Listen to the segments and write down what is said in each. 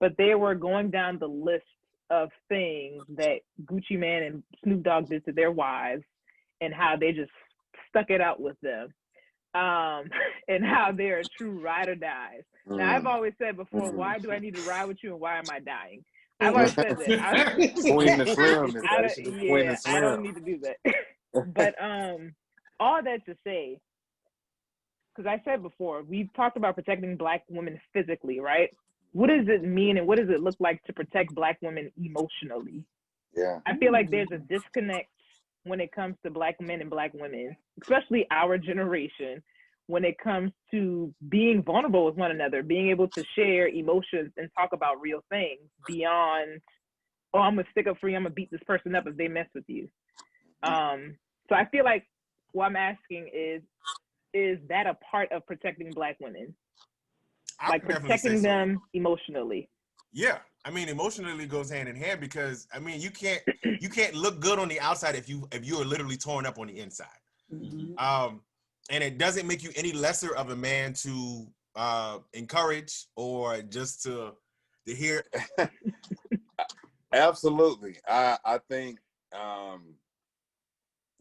but they were going down the list of things that Gucci Mane and Snoop Dogg did to their wives, and how they just stuck it out with them, and how they're true ride or dies. Now, I've always said before, why do I need to ride with you, and why am I dying? I've always said that. Queen and Slim is actually Queen and Slim. I don't need to do that. But all that to say, because I said before, we've talked about protecting Black women physically, right? What does it mean, and what does it look like to protect Black women emotionally? Yeah. I feel like there's a disconnect when it comes to Black men and Black women, especially our generation, when it comes to being vulnerable with one another, being able to share emotions and talk about real things beyond, oh, I'm gonna stick up for you, I'm gonna beat this person up if they mess with you. So I feel like what I'm asking is that a part of protecting Black women? Like protecting them emotionally? Yeah, I mean, emotionally goes hand in hand, because I mean, you can't look good on the outside if you are literally torn up on the inside. And it doesn't make you any lesser of a man to encourage or just to hear. Absolutely. I think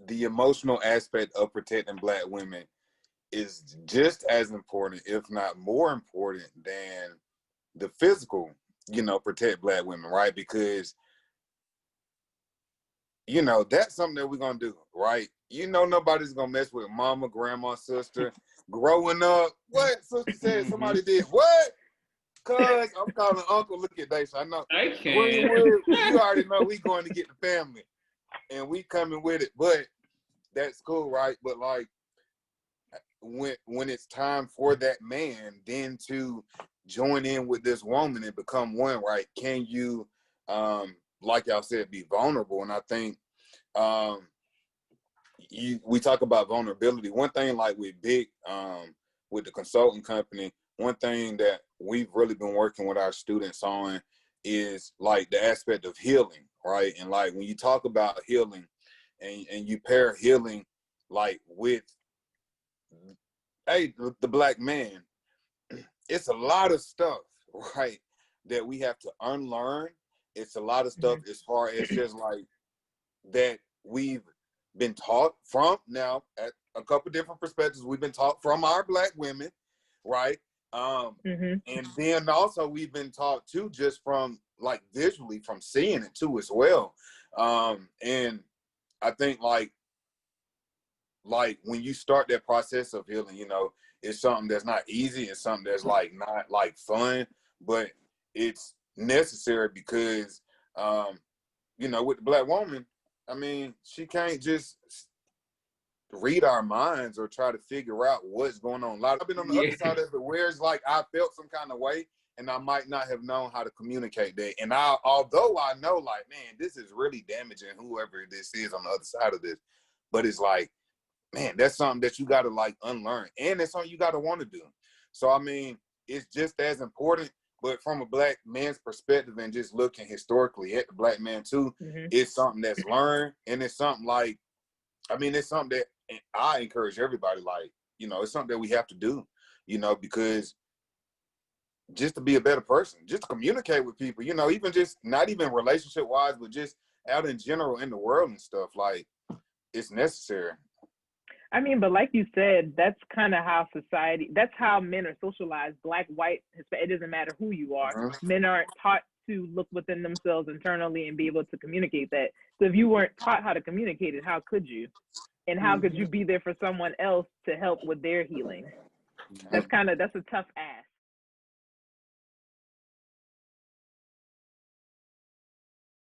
the emotional aspect of protecting Black women is just as important, if not more important, than the physical, protect Black women, right? Because, that's something that we're going to do, right? Nobody's going to mess with mama, grandma, sister. Growing up, what? Sister said somebody did what? Cuz I'm calling uncle, look at Daisha. I know. I can't. Greenwood, you already know we going to get the family. And we coming with it. But that's cool, right? But like, when it's time for that man then to join in with this woman and become one, right? Can you, like y'all said, be vulnerable? And I think we talk about vulnerability. One thing, like with Big, with the consulting company, one thing that we've really been working with our students on is like the aspect of healing, right? And like when you talk about healing and you pair healing like with the Black man, it's a lot of stuff, right, that we have to unlearn. It's a lot of stuff as far as just like that we've been taught from, now at a couple different perspectives. We've been taught from our Black women, right? And then also we've been taught too, just from like visually from seeing it too as well. And I think like when you start that process of healing, it's something that's not easy. It's something that's like not like fun, but it's necessary because, with the Black woman, I mean, she can't just read our minds or try to figure out what's going on. I've been on the other side of it where it's like I felt some kind of way and I might not have known how to communicate that. And although I know like, man, this is really damaging whoever this is on the other side of this, but it's like, man, that's something that you got to like unlearn, and it's something you got to want to do. So, I mean, it's just as important, but from a Black man's perspective and just looking historically at the Black man too, it's something that's learned, and it's something like, I mean, it's something that I encourage everybody, like, it's something that we have to do, because just to be a better person, just to communicate with people, even just not even relationship wise, but just out in general in the world and stuff, like it's necessary. I mean, but like you said, that's kind of how that's how men are socialized, Black, white, Hispanic, it doesn't matter who you are. Men aren't taught to look within themselves internally and be able to communicate that. So if you weren't taught how to communicate it, how could you? And how could you be there for someone else to help with their healing? That's a tough ask.